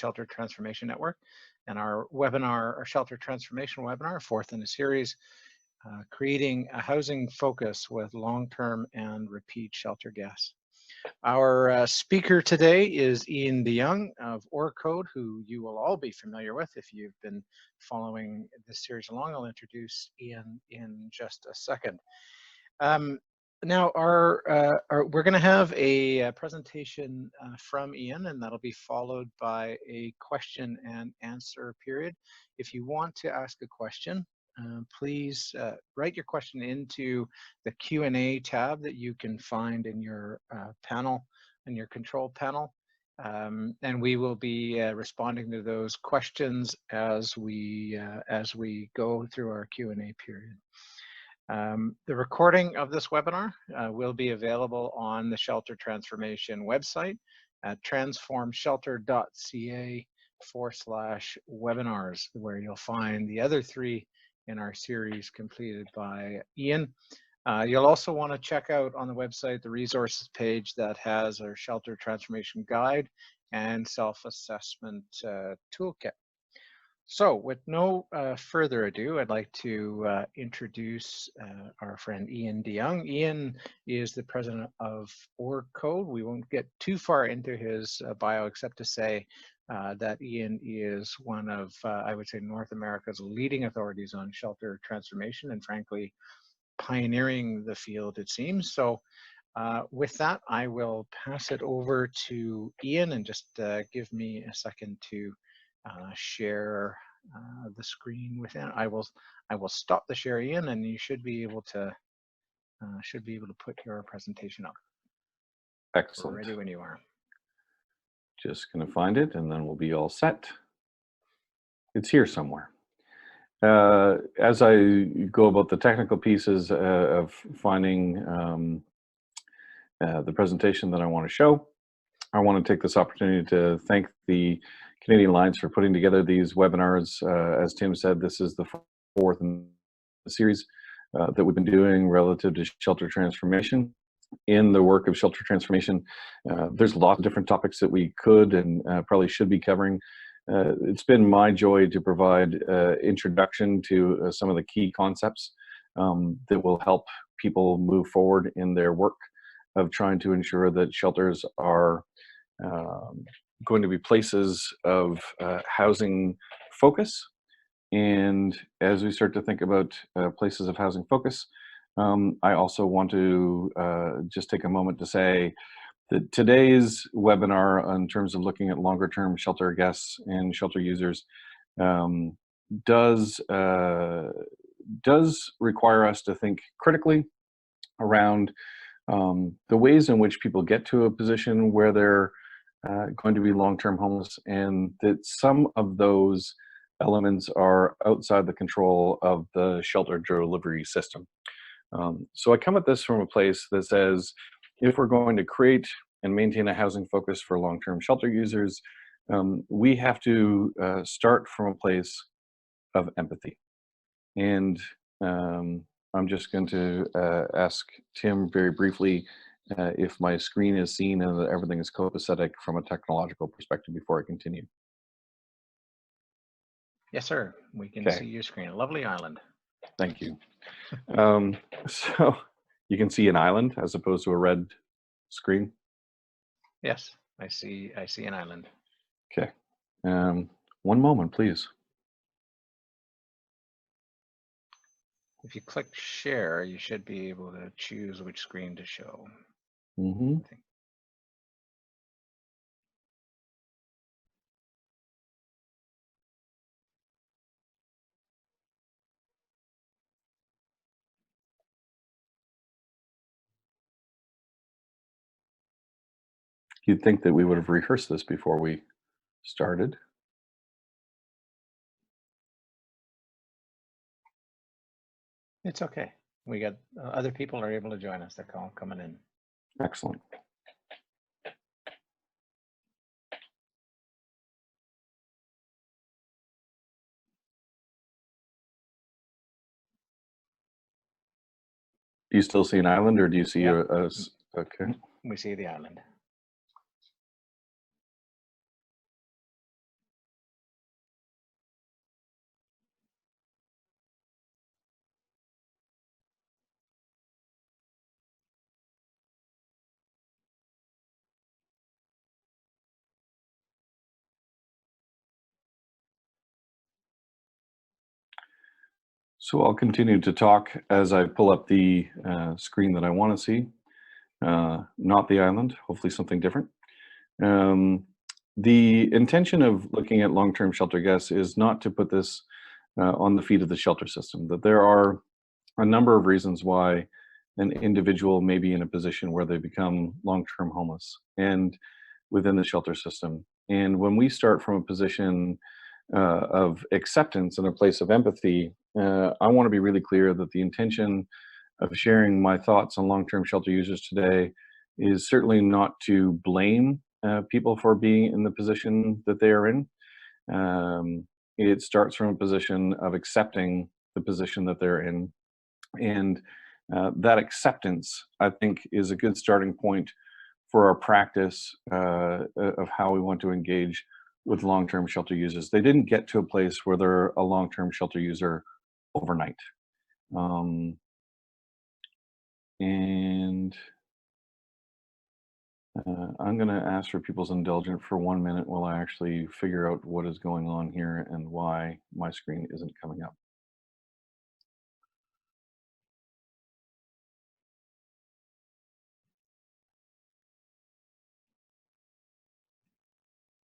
Shelter Transformation Network, and our webinar, our Shelter Transformation webinar, fourth in a series, creating a housing focus with long-term and repeat shelter guests. Our speaker today is Ian DeYoung of OrCode, who you will all be familiar with if you've been following this series along. I'll introduce Ian in just a second. Now, we're going to have a presentation from Ian, and that'll be followed by a question and answer period. If you want to ask a question, please write your question into the Q&A tab that you can find in your panel, in your control panel, and we will be responding to those questions as we go through our Q&A period. The recording of this webinar will be available on the Shelter Transformation website at transformshelter.ca/webinars, where you'll find the other 3 in our series completed by Ian. You'll also want to check out on the website the resources page that has our Shelter Transformation Guide and Self-Assessment Toolkit. So with no further ado, I'd like to introduce our friend Ian DeYoung. Ian is the president of OrCode. We won't get too far into his bio except to say that Ian is one of, I would say, North America's leading authorities on shelter transformation, and frankly, pioneering the field, it seems. So with that, I will pass it over to Ian, and just give me a second to share the screen with him. I will stop the share, Ian, and you should be able to put your presentation up. Excellent. We're ready when you are. Just going to find it, and then we'll be all set. It's here somewhere. As I go about the technical pieces of finding the presentation that I want to show, I want to take this opportunity to thank the Canadian Alliance for putting together these webinars. As Tim said, this is the 4th in the series that we've been doing relative to shelter transformation. In the work of shelter transformation, there's a lot of different topics that we could and probably should be covering. It's been my joy to provide introduction to some of the key concepts that will help people move forward in their work of trying to ensure that shelters are going to be places of housing focus. And as we start to think about places of housing focus, I also want to just take a moment to say that today's webinar, in terms of looking at longer term shelter guests and shelter users, does require us to think critically around the ways in which people get to a position where they're going to be long-term homeless, and that some of those elements are outside the control of the shelter delivery system. So I come at this from a place that says, if we're going to create and maintain a housing focus for long-term shelter users, we have to start from a place of empathy. And I'm just going to ask Tim very briefly if my screen is seen and that everything is copacetic from a technological perspective before I continue. Yes, sir. We can see your screen. A lovely island. Thank you. So you can see an island as opposed to a red screen? Yes, I see an island. Okay. One moment, please. If you click share, you should be able to choose which screen to show. Mm-hmm. You'd think that we would have rehearsed this before we started. It's okay. We got other people are able to join us. They're coming in. Excellent. Do you still see an island, or do you see a okay? We see the island. So I'll continue to talk as I pull up the screen that I want to see, not the island, hopefully something different. Um, the intention of looking at long-term shelter guests is not to put this on the feet of the shelter system, that there are a number of reasons why an individual may be in a position where they become long-term homeless and within the shelter system. And when we start from a position of acceptance and a place of empathy, I want to be really clear that the intention of sharing my thoughts on long-term shelter users today is certainly not to blame people for being in the position that they are in. It starts from a position of accepting the position that they're in, and that acceptance, I think, is a good starting point for our practice of how we want to engage with long-term shelter users. They didn't get to a place where they're a long-term shelter user overnight. And I'm going to ask for people's indulgence for 1 minute while I actually figure out what is going on here and why my screen isn't coming up.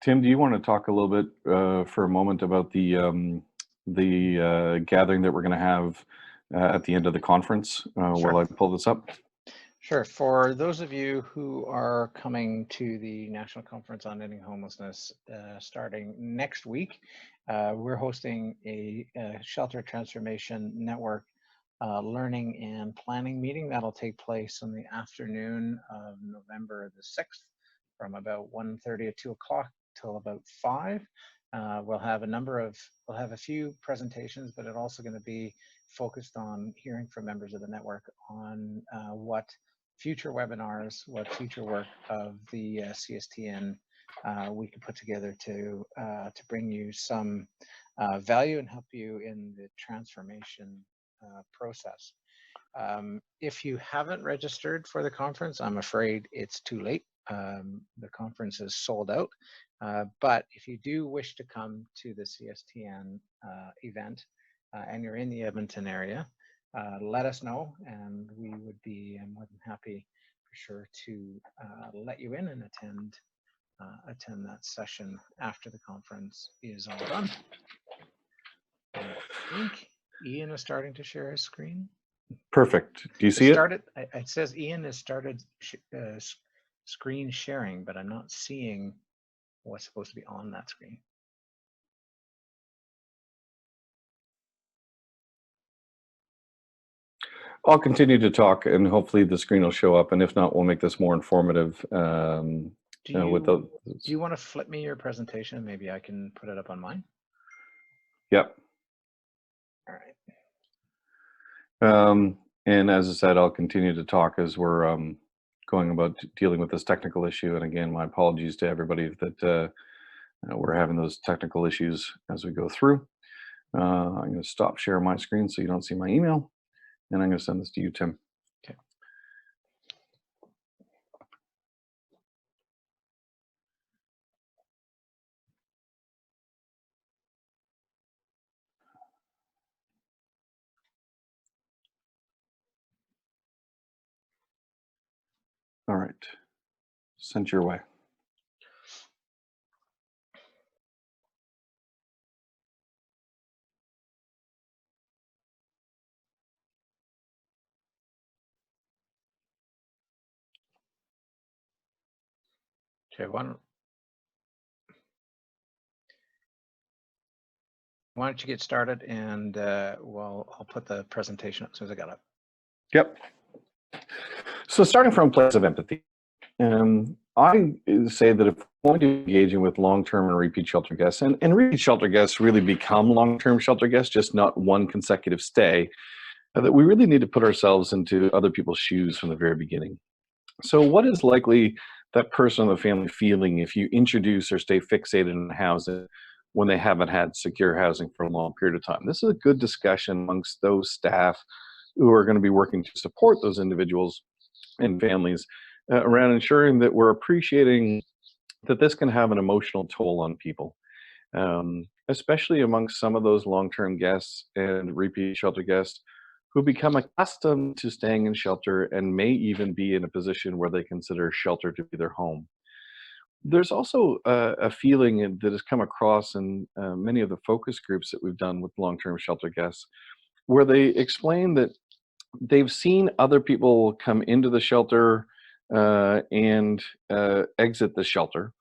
Tim, do you want to talk a little bit for a moment about the gathering that we're going to have at the end of the conference while I pull this up? Sure. For those of you who are coming to the National Conference on Ending Homelessness starting next week, we're hosting a Shelter Transformation Network learning and planning meeting that'll take place in the afternoon of November the 6th from about 1:30 to 2 o'clock till about 5. We'll have a few presentations, but it's also going to be focused on hearing from members of the network on what future webinars, what future work of the CSTN we could put together to bring you some value and help you in the transformation process. If you haven't registered for the conference, I'm afraid it's too late. The conference is sold out. But if you do wish to come to the CSTN event and you're in the Edmonton area, let us know, and we would be more than happy for sure to let you in and attend that session after the conference is all done. I think Ian is starting to share his screen. Perfect. Do you see it? It says Ian has started screen sharing, but I'm not seeing what's supposed to be on that screen. I'll continue to talk, and hopefully the screen will show up. And if not, we'll make this more informative. Do you want to flip me your presentation? Maybe I can put it up on mine. Yep. All right. And as I said, I'll continue to talk as we're going about dealing with this technical issue. And again, my apologies to everybody that we're having those technical issues as we go through. I'm going to stop sharing my screen so you don't see my email. And I'm going to send this to you, Tim. Okay. All right. Sent your way. Okay, why don't you get started, and I'll put the presentation up as soon as I got it. Yep. So starting from a place of empathy, I say that if we're going to be engaging with long-term and repeat shelter guests, and repeat shelter guests really become long-term shelter guests, just not one consecutive stay, that we really need to put ourselves into other people's shoes from the very beginning. So what is likely that person or the family feeling if you introduce or stay fixated in housing when they haven't had secure housing for a long period of time? This is a good discussion amongst those staff who are going to be working to support those individuals and families around ensuring that we're appreciating that this can have an emotional toll on people. especially amongst some of those long-term guests and repeat shelter guests who become accustomed to staying in shelter and may even be in a position where they consider shelter to be their home. There's also a feeling that has come across in many of the focus groups that we've done with long-term shelter guests, where they explain that they've seen other people come into the shelter and exit the shelter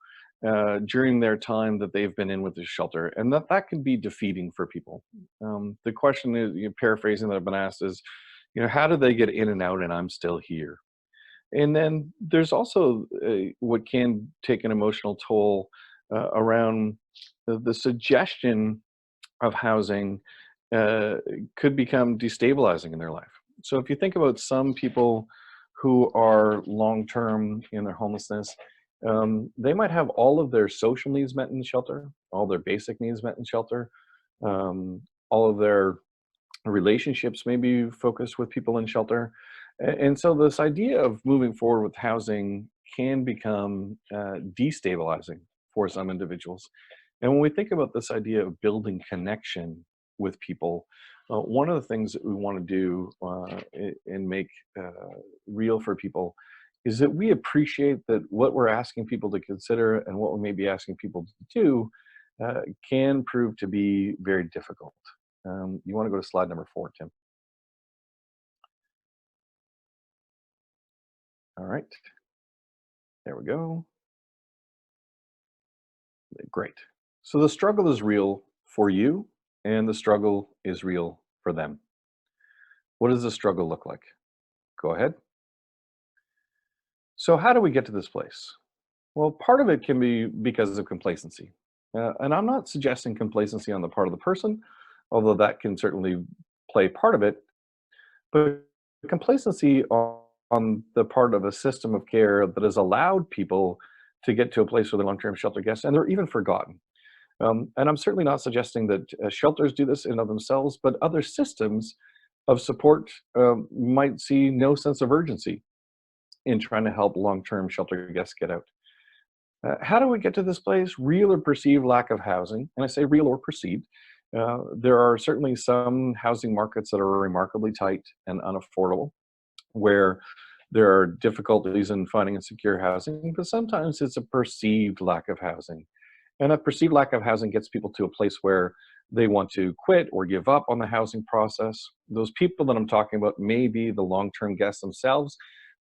during their time that they've been in with the shelter, and that can be defeating for people. The question is, paraphrasing that I've been asked is, how do they get in and out, and I'm still here? And then there's also what can take an emotional toll around the suggestion of housing uh, could become destabilizing in their life. So if you think about some people who are long term in their homelessness, they might have all of their social needs met in shelter, all their basic needs met in shelter, all of their relationships may be focused with people in shelter. And so this idea of moving forward with housing can become destabilizing for some individuals. And when we think about this idea of building connection with people, one of the things that we want to do and make real for people is that we appreciate that what we're asking people to consider and what we may be asking people to do can prove to be very difficult. You want to go to slide number 4, Tim. All right, there we go. Great. So the struggle is real for you, and the struggle is real for them. What does the struggle look like? Go ahead. So, how do we get to this place? Well, part of it can be because of complacency. And I'm not suggesting complacency on the part of the person, although that can certainly play part of it. But complacency on the part of a system of care that has allowed people to get to a place with a long-term shelter guests, and they're even forgotten. And I'm certainly not suggesting that shelters do this in of themselves, but other systems of support might see no sense of urgency in trying to help long-term shelter guests get out. How do we get to this place? Real or perceived lack of housing, and I say real or perceived. There are certainly some housing markets that are remarkably tight and unaffordable, where there are difficulties in finding and secure housing, but sometimes it's a perceived lack of housing. And a perceived lack of housing gets people to a place where they want to quit or give up on the housing process. Those people that I'm talking about may be the long-term guests themselves,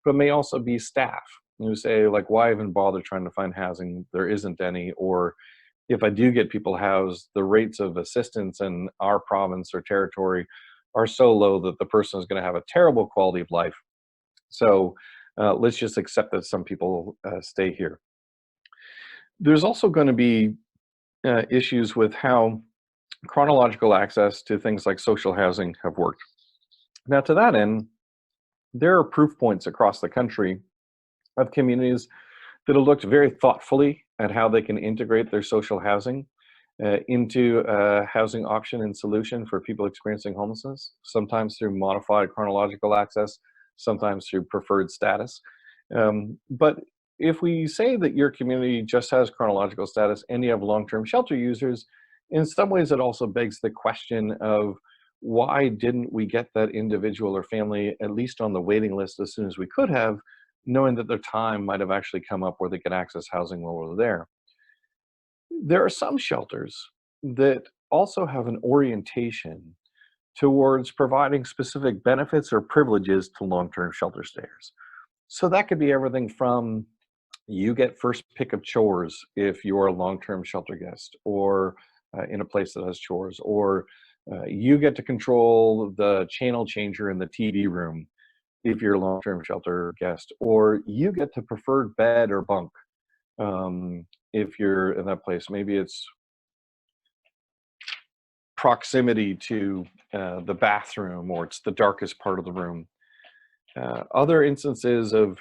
but may also be staff who say, like, why even bother trying to find housing? There isn't any. Or if I do get people housed, the rates of assistance in our province or territory are so low that the person is going to have a terrible quality of life. So let's just accept that some people stay here. There's also going to be issues with how chronological access to things like social housing have worked. Now, to that end, there are proof points across the country of communities that have looked very thoughtfully at how they can integrate their social housing into a housing option and solution for people experiencing homelessness, sometimes through modified chronological access, sometimes through preferred status. But if we say that your community just has chronological status and you have long-term shelter users, in some ways it also begs the question of why didn't we get that individual or family at least on the waiting list as soon as we could have, knowing that their time might have actually come up where they could access housing while we're there. There are some shelters that also have an orientation towards providing specific benefits or privileges to long-term shelter stayers. So that could be everything from you get first pick of chores if you're a long-term shelter guest or in a place that has chores, or you get to control the channel changer in the TV room if you're a long-term shelter guest, or you get to preferred bed or bunk if you're in that place. Maybe it's proximity to the bathroom, or it's the darkest part of the room. Other instances of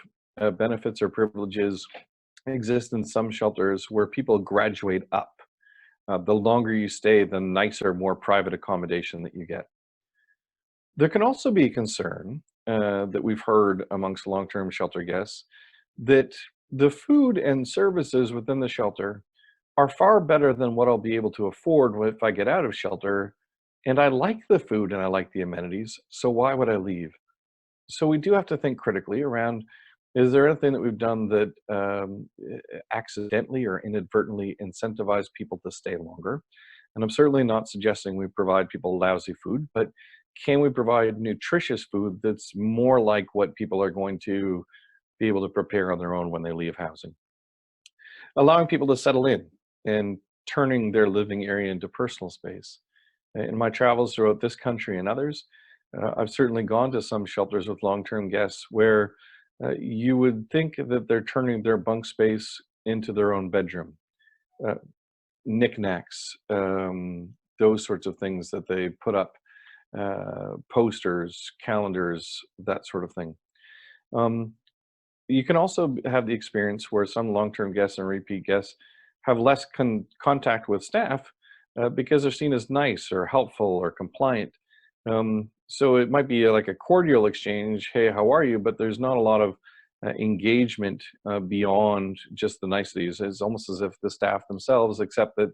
benefits or privileges exist in some shelters where people graduate up. The longer you stay, the nicer, more private accommodation that you get. There can also be concern that we've heard amongst long-term shelter guests that the food and services within the shelter are far better than what I'll be able to afford if I get out of shelter. And I like the food and I like the amenities, so why would I leave? So we do have to think critically around, is there anything that we've done that accidentally or inadvertently incentivize people to stay longer? And I'm certainly not suggesting we provide people lousy food, but can we provide nutritious food that's more like what people are going to be able to prepare on their own when they leave housing? Allowing people to settle in and turning their living area into personal space. In my travels throughout this country and others, I've certainly gone to some shelters with long-term guests where you would think that they're turning their bunk space into their own bedroom. Uh, Knickknacks, those sorts of things that they put up, posters, calendars, that sort of thing. Um, you can also have the experience where some long-term guests and repeat guests have less contact with staff because they're seen as nice or helpful or compliant. So it might be like a cordial exchange, hey, how are you? But there's not a lot of engagement beyond just the niceties. It's almost as if the staff themselves accept that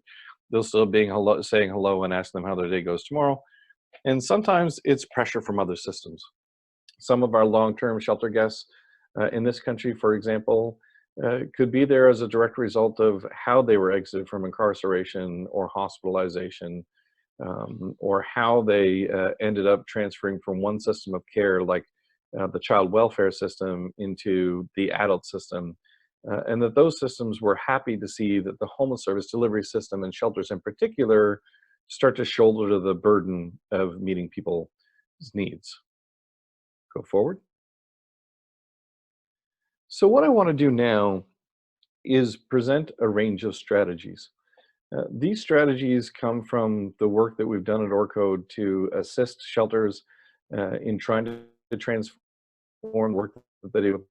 they'll still being hello, saying hello and ask them how their day goes tomorrow. And sometimes it's pressure from other systems. Some of our long-term shelter guests in this country, for example, could be there as a direct result of how they were exited from incarceration or hospitalization, or how they ended up transferring from one system of care, like the child welfare system, into the adult system. And that those systems were happy to see that the homeless service delivery system and shelters in particular start to shoulder the burden of meeting people's needs. Go forward. So what I want to do now is present a range of strategies. These strategies come from the work that we've done at OrCode to assist shelters in trying to transform the work that they do with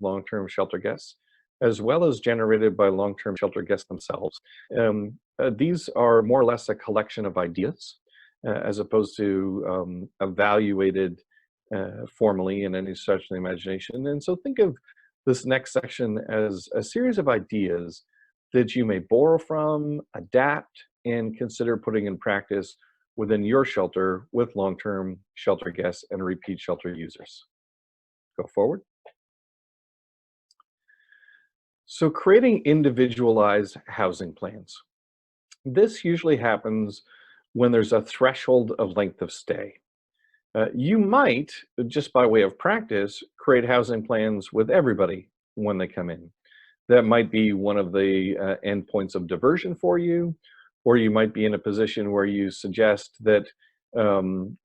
long-term shelter guests, as well as generated by long-term shelter guests themselves. These are more or less a collection of ideas as opposed to evaluated formally in any stretch of the imagination. And so think of this next section as a series of ideas that you may borrow from, adapt, and consider putting in practice within your shelter with long-term shelter guests and repeat shelter users. Go forward. So creating individualized housing plans. This usually happens when there's a threshold of length of stay. You might, just by way of practice, create housing plans with everybody when they come in. That might be one of the endpoints of diversion for you, or you might be in a position where you suggest that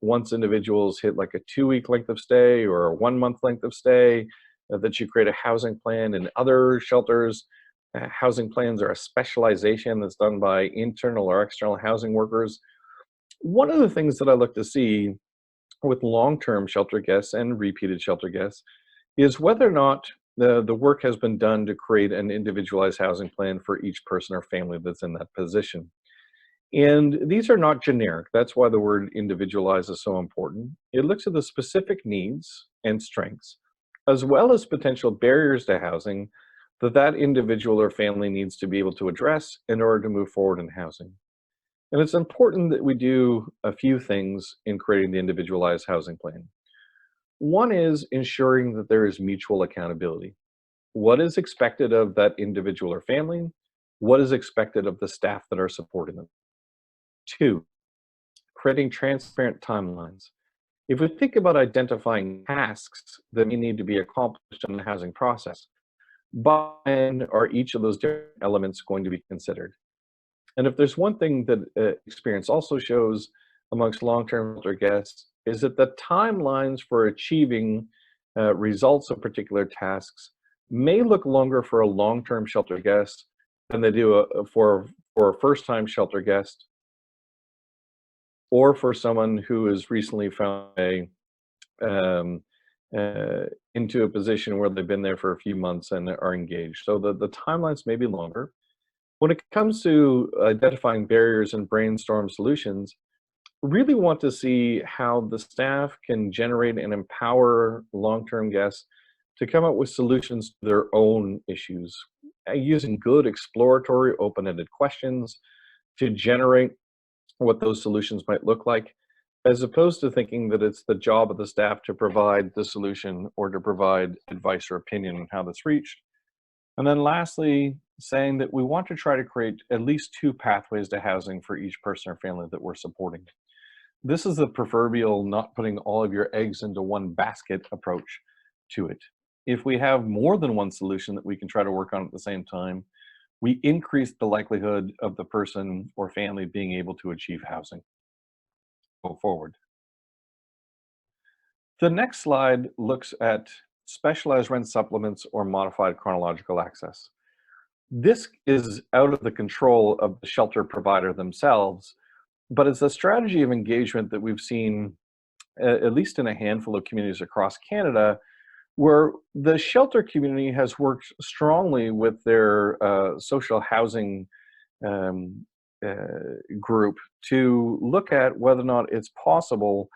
once individuals hit like a 2-week length of stay or a 1-month length of stay, that you create a housing plan. In other shelters, housing plans are a specialization that's done by internal or external housing workers. One of the things that I look to see with long-term shelter guests and repeated shelter guests is whether or not the work has been done to create an individualized housing plan for each person or family that's in that position. And these are not generic. That's why the word individualized is so important. It looks at the specific needs and strengths, as well as potential barriers to housing that individual or family needs to be able to address in order to move forward in housing. And it's important that we do a few things in creating the individualized housing plan. One is ensuring that there is mutual accountability. What is expected of that individual or family? What is expected of the staff that are supporting them? Two, creating transparent timelines. If we think about identifying tasks that may need to be accomplished in the housing process, by when are each of those different elements going to be considered? And if there's one thing that experience also shows amongst long-term shelter guests is that the timelines for achieving results of particular tasks may look longer for a long-term shelter guest than they do for a first-time shelter guest, or for someone who has recently found um, into a position where they've been there for a few months and are engaged. So the timelines may be longer. When it comes to identifying barriers and brainstorm solutions, really want to see how the staff can generate and empower long-term guests to come up with solutions to their own issues. using good exploratory open-ended questions to generate what those solutions might look like, as opposed to thinking that it's the job of the staff to provide the solution or to provide advice or opinion on how that's reached. And then lastly, saying that we want to try to create at least 2 pathways to housing for each person or family that we're supporting. This is the proverbial not putting all of your eggs into one basket approach to it. If we have more than one solution that we can try to work on at the same time, we increase the likelihood of the person or family being able to achieve housing. Go forward. The next slide looks at specialized rent supplements or modified chronological access. This is out of the control of the shelter provider themselves, but it's a strategy of engagement that we've seen, at least in a handful of communities across Canada, where the shelter community has worked strongly with their social housing um, group to look at whether or not it's possible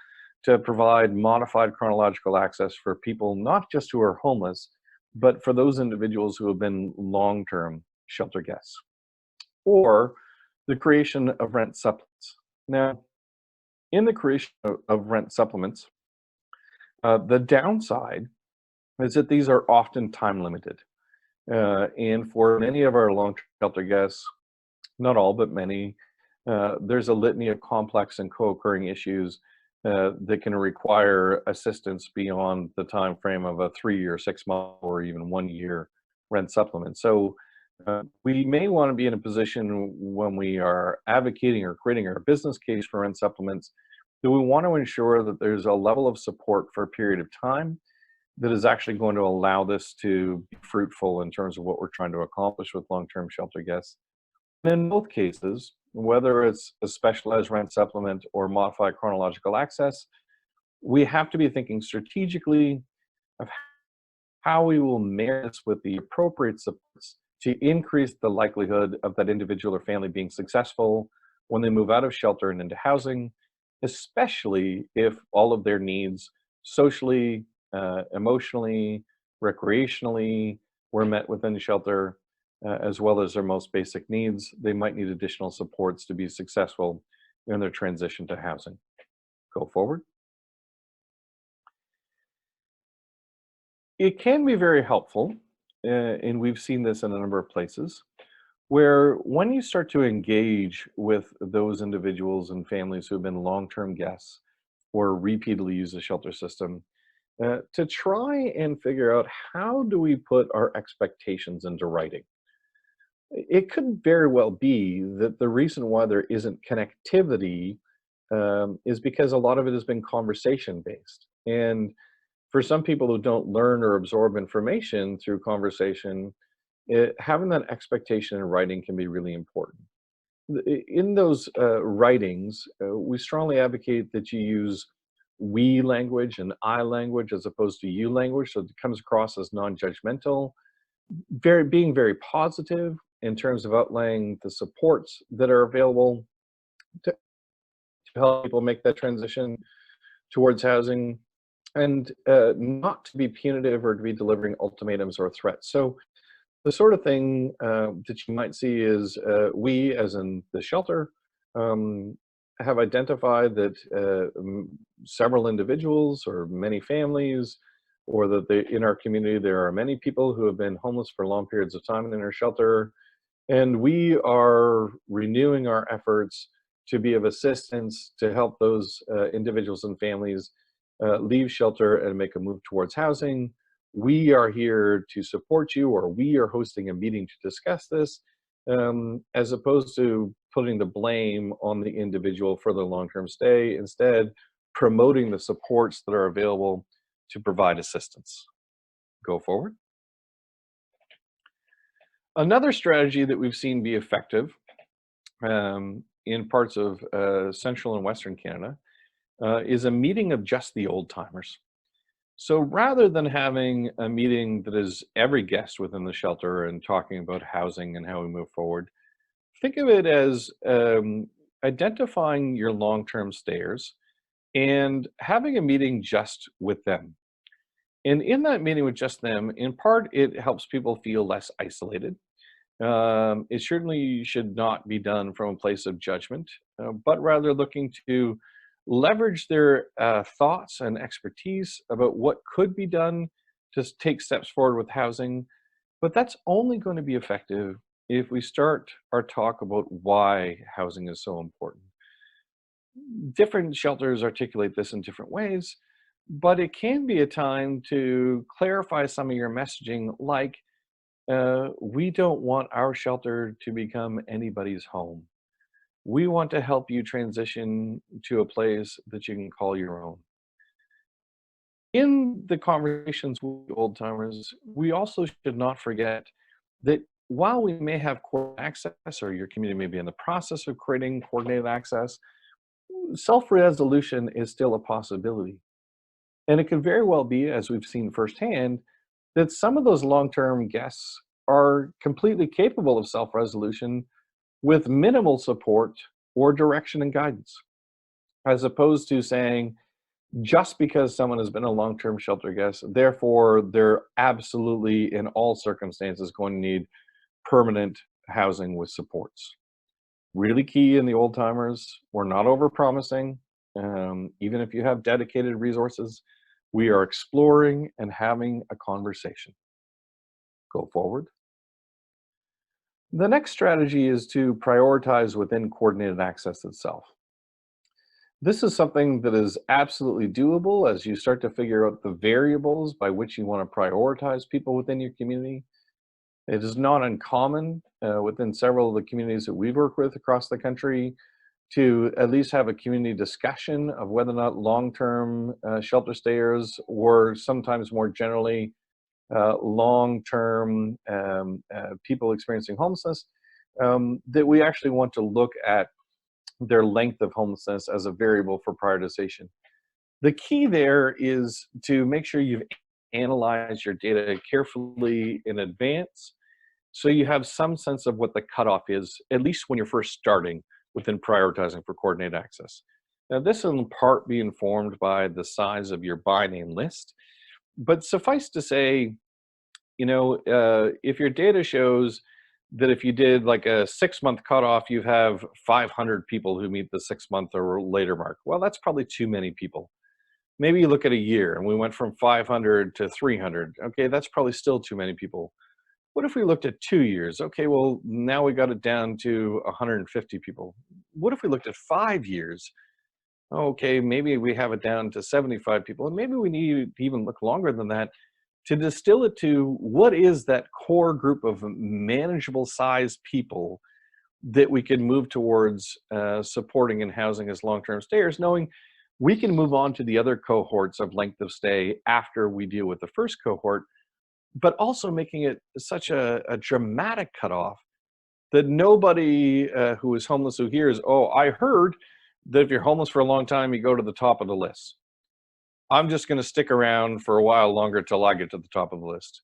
to provide modified chronological access for people not just who are homeless, but for those individuals who have been long-term shelter guests, or the creation of rent supplements. Now, in the creation of rent supplements, the downside is that these are often time limited. And for many of our long-term shelter guests, not all, but many, there's a litany of complex and co-occurring issues that can require assistance beyond the time frame of a 3-year, 6-month, or even 1-year rent supplement. So we may want to be in a position when we are advocating or creating our business case for rent supplements that we want to ensure that there's a level of support for a period of time that is actually going to allow this to be fruitful in terms of what we're trying to accomplish with long-term shelter guests. And in both cases, whether it's a specialized rent supplement or modified chronological access, we have to be thinking strategically of how we will marry this with the appropriate supports to increase the likelihood of that individual or family being successful when they move out of shelter and into housing, especially if all of their needs socially, emotionally, recreationally were met within the shelter, as well as their most basic needs. They might need additional supports to be successful in their transition to housing. Go forward. It can be very helpful, and we've seen this in a number of places, where when you start to engage with those individuals and families who have been long-term guests or repeatedly use the shelter system, to try and figure out how do we put our expectations into writing. It could very well be that the reason why there isn't connectivity is because a lot of it has been conversation based. And for some people who don't learn or absorb information through conversation, having that expectation in writing can be really important. In those writings, we strongly advocate that you use we language and I language as opposed to you language, so it comes across as non-judgmental, being very positive in terms of outlaying the supports that are available to help people make that transition towards housing, and not to be punitive or to be delivering ultimatums or threats. So the sort of thing that you might see is we, as in the shelter, have identified that several individuals or many families, or that in our community there are many people who have been homeless for long periods of time in our shelter, and we are renewing our efforts to be of assistance to help those individuals and families leave shelter and make a move towards housing. We are here to support you, or we are hosting a meeting to discuss this, as opposed to putting the blame on the individual for their long-term stay, instead promoting the supports that are available to provide assistance. Go forward. Another strategy that we've seen be effective in parts of central and western Canada is a meeting of just the old timers. So rather than having a meeting that is every guest within the shelter and talking about housing and how we move forward, think of it as identifying your long-term stayers and having a meeting just with them. And in that meeting with just them, in part, it helps people feel less isolated. It certainly should not be done from a place of judgment, but rather looking to leverage their thoughts and expertise about what could be done to take steps forward with housing. But that's only going to be effective if we start our talk about why housing is so important. Different shelters articulate this in different ways, but it can be a time to clarify some of your messaging, like, we don't want our shelter to become anybody's home. We want to help you transition to a place that you can call your own. In the conversations with old timers, we also should not forget that while we may have coordinated access, or your community may be in the process of creating coordinated access, self-resolution is still a possibility. And it could very well be, as we've seen firsthand, that some of those long-term guests are completely capable of self-resolution with minimal support or direction and guidance, as opposed to saying, just because someone has been a long-term shelter guest, therefore they're absolutely in all circumstances going to need permanent housing with supports. Really key in the old timers, we're not over-promising. Even if you have dedicated resources, we are exploring and having a conversation. Go forward. The next strategy is to prioritize within coordinated access itself. This is something that is absolutely doable as you start to figure out the variables by which you want to prioritize people within your community. It is not uncommon within several of the communities that we've worked with across the country to at least have a community discussion of whether or not long-term shelter stayers, or sometimes more generally long-term people experiencing homelessness, that we actually want to look at their length of homelessness as a variable for prioritization. The key there is to make sure you've analyzed your data carefully in advance, so you have some sense of what the cutoff is, at least when you're first starting within prioritizing for coordinated access. Now, this will in part be informed by the size of your by name list, but suffice to say, if your data shows that if you did like a 6-month cutoff, you have 500 people who meet the 6-month or later mark. Well, that's probably too many people. Maybe you look at a year and we went from 500 to 300. Okay, that's probably still too many people. What if we looked at 2 years? Okay, well, now we got it down to 150 people. What if we looked at 5 years? Okay, maybe we have it down to 75 people. And maybe we need to even look longer than that to distill it to what is that core group of manageable size people that we can move towards supporting and housing as long-term stayers, knowing we can move on to the other cohorts of length of stay after we deal with the first cohort, but also making it such a dramatic cutoff that nobody who is homeless who hears, oh, I heard that if you're homeless for a long time, you go to the top of the list. I'm just going to stick around for a while longer till I get to the top of the list.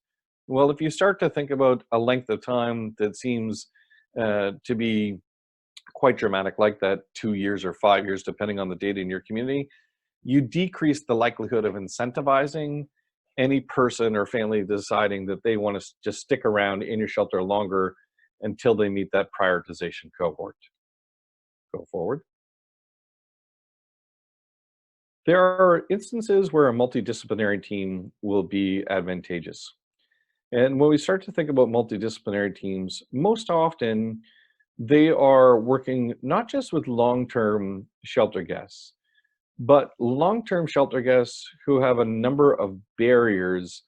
Well, if you start to think about a length of time that seems to be quite dramatic, like that 2 years or 5 years, depending on the data in your community, you decrease the likelihood of incentivizing any person or family deciding that they want to just stick around in your shelter longer until they meet that prioritization cohort. Go forward. There are instances where a multidisciplinary team will be advantageous. And when we start to think about multidisciplinary teams, most often they are working not just with long-term shelter guests, but long-term shelter guests who have a number of barriers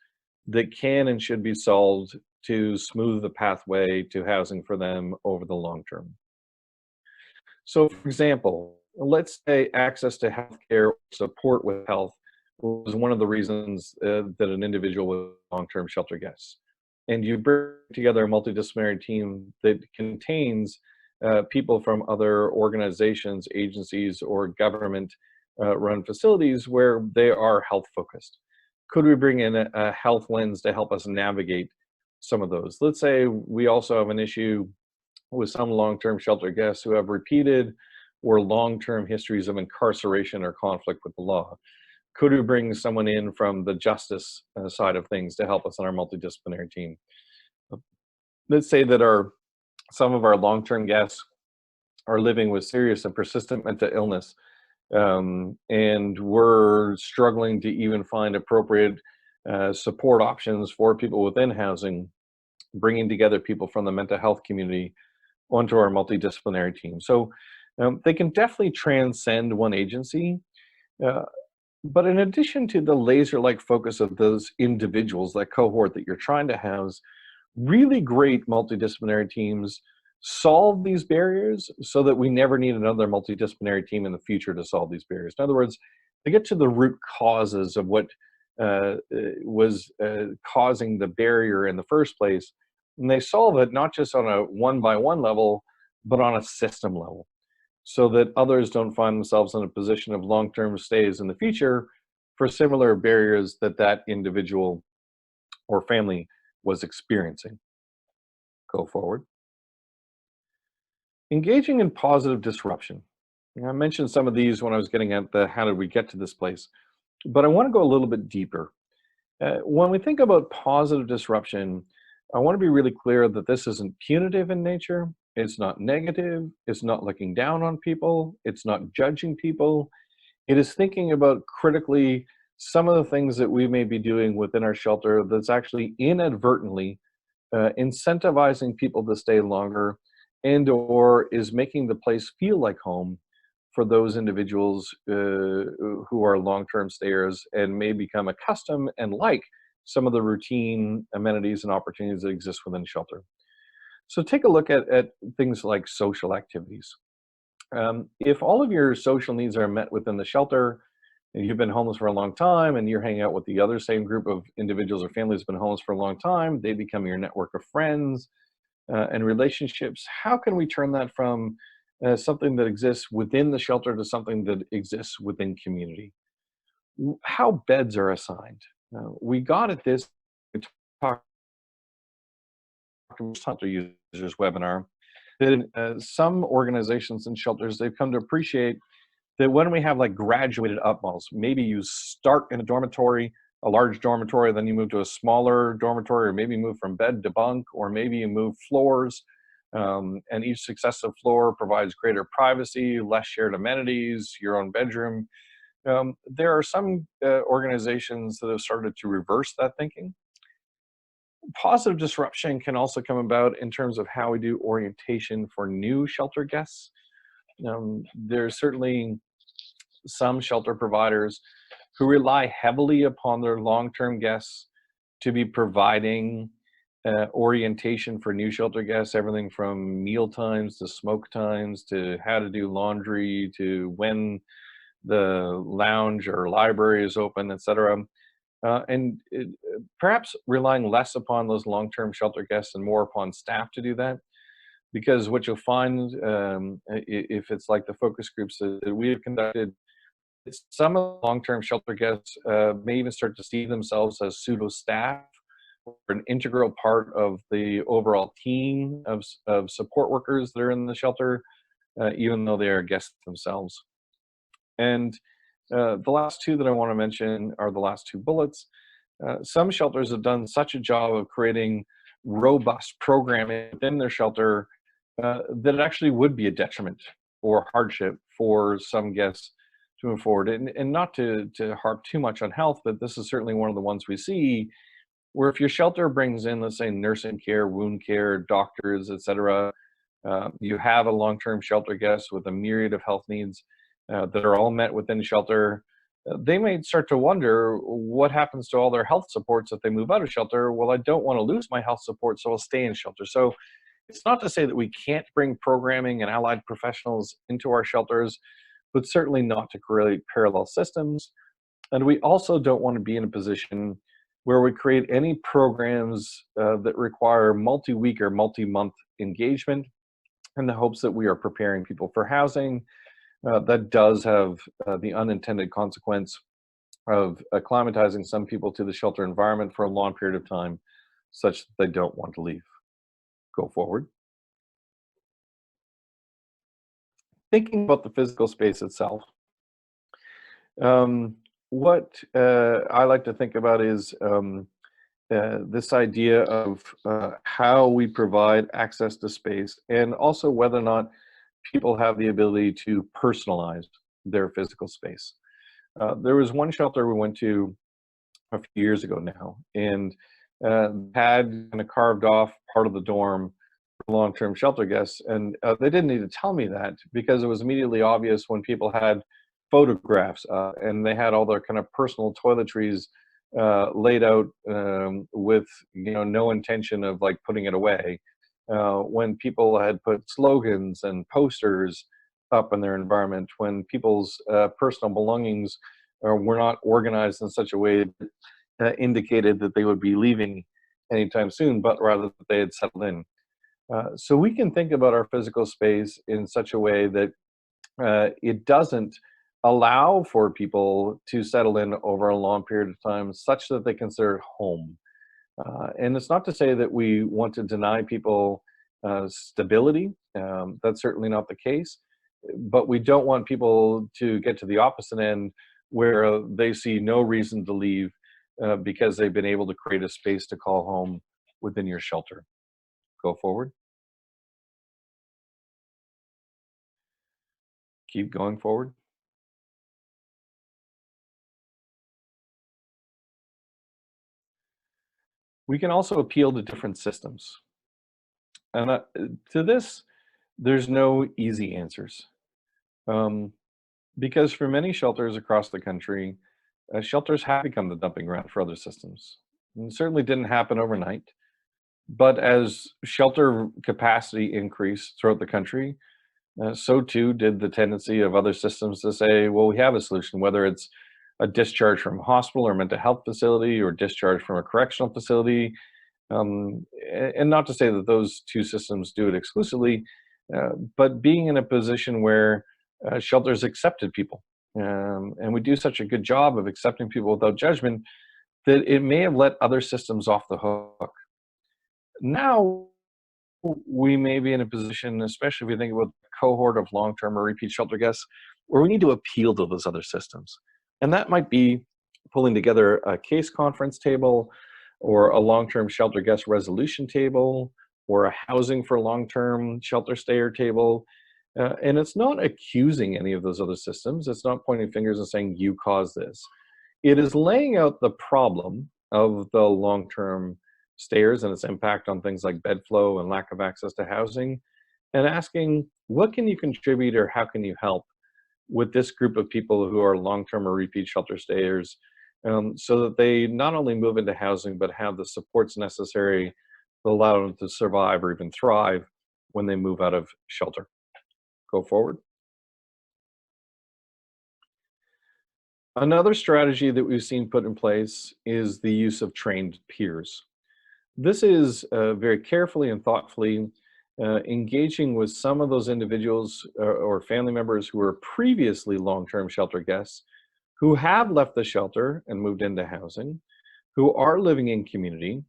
that can and should be solved to smooth the pathway to housing for them over the long term. So, for example, let's say access to healthcare, support with health was one of the reasons that an individual was long-term shelter guest. And you bring together a multidisciplinary team that contains people from other organizations, agencies, or government run facilities where they are health focused. Could we bring in a health lens to help us navigate some of those? Let's say we also have an issue with some long-term shelter guests who have repeated or long-term histories of incarceration or conflict with the law. Could we bring someone in from the justice side of things to help us on our multidisciplinary team? Let's say that our Some of our long-term guests are living with serious and persistent mental illness, and we're struggling to even find appropriate support options for people within housing, bringing together people from the mental health community onto our multidisciplinary team. So they can definitely transcend one agency. Uh, but in addition to the laser-like focus of those individuals, that cohort that you're trying to house, really great multidisciplinary teams solve these barriers so that we never need another multidisciplinary team in the future to solve these barriers. In other words, they get to the root causes of what was causing the barrier in the first place, and they solve it not just on a one-by-one level, but on a system level, so that others don't find themselves in a position of long-term stays in the future for similar barriers that that individual or family was experiencing. Go forward. Engaging in positive disruption. I mentioned some of these when I was getting at the how did we get to this place, but I want to go a little bit deeper. When we think about positive disruption, I want to be really clear that this isn't punitive in nature. It's not negative. It's not looking down on people. It's not judging people. It is thinking about critically some of the things that we may be doing within our shelter that's actually inadvertently incentivizing people to stay longer, and or is making the place feel like home for those individuals who are long-term stayers and may become accustomed and like some of the routine amenities and opportunities that exist within shelter. So take a look at things like social activities. If all of your social needs are met within the shelter, and you've been homeless for a long time and you're hanging out with the other same group of individuals or families who've been homeless for a long time, they become your network of friends and relationships. How can we turn that from something that exists within the shelter to something that exists within community? How beds are assigned. We got at this, we talked to Hunter Users webinar, that in some organizations and shelters, they've come to appreciate that when we have like graduated up models, maybe you start in a dormitory, a large dormitory, then you move to a smaller dormitory, or maybe you move from bed to bunk, or maybe you move floors, and each successive floor provides greater privacy, less shared amenities, your own bedroom. There are some organizations that have started to reverse that thinking. Positive disruption can also come about in terms of how we do orientation for new shelter guests. There's certainly some shelter providers who rely heavily upon their long-term guests to be providing orientation for new shelter guests, everything from meal times to smoke times to how to do laundry to when the lounge or library is open, etc. Perhaps relying less upon those long-term shelter guests and more upon staff to do that. Because what you'll find, if it's like the focus groups that we have conducted, some of the long-term shelter guests may even start to see themselves as pseudo staff or an integral part of the overall team of support workers that are in the shelter, even though they are guests themselves. And the last two that I want to mention are the last two bullets. Some shelters have done such a job of creating robust programming within their shelter that it actually would be a detriment or hardship for some guests to move forward. And not to harp too much on health, but this is certainly one of the ones we see where if your shelter brings in, let's say, nursing care, wound care, doctors, etc., you have a long-term shelter guest with a myriad of health needs that are all met within shelter. They may start to wonder what happens to all their health supports if they move out of shelter. Well, I don't want to lose my health support, so I'll stay in shelter. So it's not to say that we can't bring programming and allied professionals into our shelters, but certainly not to create parallel systems. And we also don't want to be in a position where we create any programs that require multi-week or multi-month engagement in the hopes that we are preparing people for housing. That does have the unintended consequence of acclimatizing some people to the shelter environment for a long period of time, such that they don't want to leave. Go forward. Thinking about the physical space itself, what I like to think about is this idea of how we provide access to space, and also whether or not people have the ability to personalize their physical space. There was one shelter we went to a few years ago now, and had kind of carved off part of the dorm for long-term shelter guests, and they didn't need to tell me that because it was immediately obvious when people had photographs and they had all their kind of personal toiletries laid out with no intention of like putting it away. When people had put slogans and posters up in their environment, when people's personal belongings were not organized in such a way that indicated that they would be leaving anytime soon, but rather that they had settled in. So we can think about our physical space in such a way that it doesn't allow for people to settle in over a long period of time such that they consider it home. And it's not to say that we want to deny people stability. That's certainly not the case. But we don't want people to get to the opposite end where they see no reason to leave because they've been able to create a space to call home within your shelter. Go forward. Keep going forward. We can also appeal to different systems. And to this, there's no easy answers. Because for many shelters across the country, shelters have become the dumping ground for other systems. And it certainly didn't happen overnight. But as shelter capacity increased throughout the country, so too did the tendency of other systems to say, well, we have a solution, whether it's a discharge from a hospital or mental health facility or discharge from a correctional facility. And not to say that those two systems do it exclusively, but being in a position where shelters accepted people. And we do such a good job of accepting people without judgment that it may have let other systems off the hook. Now, we may be in a position, especially if we think about the cohort of long-term or repeat shelter guests, where we need to appeal to those other systems. And that might be pulling together a case conference table or a long-term shelter guest resolution table or a housing for long-term shelter stayer table. And it's not accusing any of those other systems. It's not pointing fingers and saying, you caused this. It is laying out the problem of the long-term stayers and its impact on things like bed flow and lack of access to housing, and asking, what can you contribute or how can you help with this group of people who are long-term or repeat shelter stayers, so that they not only move into housing, but have the supports necessary to allow them to survive or even thrive when they move out of shelter. Go forward. Another strategy that we've seen put in place is the use of trained peers. This is very carefully and thoughtfully engaging with some of those individuals or family members who were previously long-term shelter guests, who have left the shelter and moved into housing, who are living in community,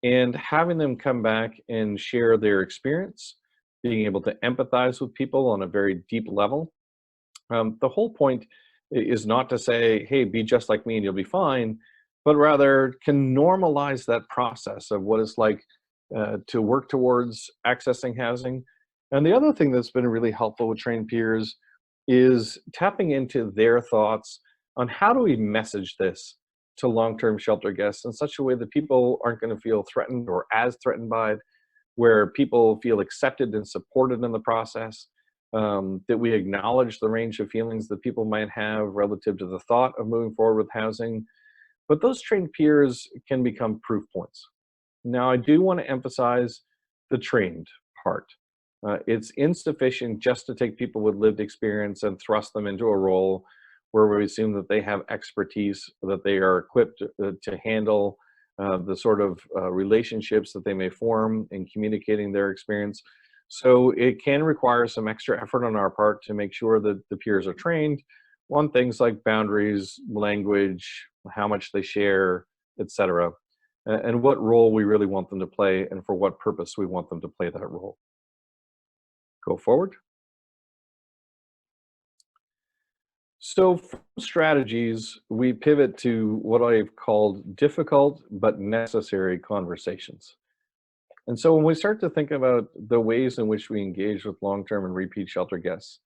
and having them come back and share their experience, being able to empathize with people on a very deep level. The whole point is not to say, hey, be just like me and you'll be fine, but rather can normalize that process of what it's like to work towards accessing housing. And the other thing that's been really helpful with trained peers is tapping into their thoughts on how do we message this to long-term shelter guests in such a way that people aren't going to feel threatened or as threatened by it, where people feel accepted and supported in the process, that we acknowledge the range of feelings that people might have relative to the thought of moving forward with housing. But those trained peers can become proof points. Now, I do want to emphasize the trained part. It's insufficient just to take people with lived experience and thrust them into a role where we assume that they have expertise, that they are equipped to handle the sort of relationships that they may form in communicating their experience. So it can require some extra effort on our part to make sure that the peers are trained on things like boundaries, language, how much they share, etc., and what role we really want them to play and for what purpose we want them to play that role. Go forward. So from strategies, we pivot to what I've called difficult but necessary conversations. And so when we start to think about the ways in which we engage with long-term and repeat shelter guests,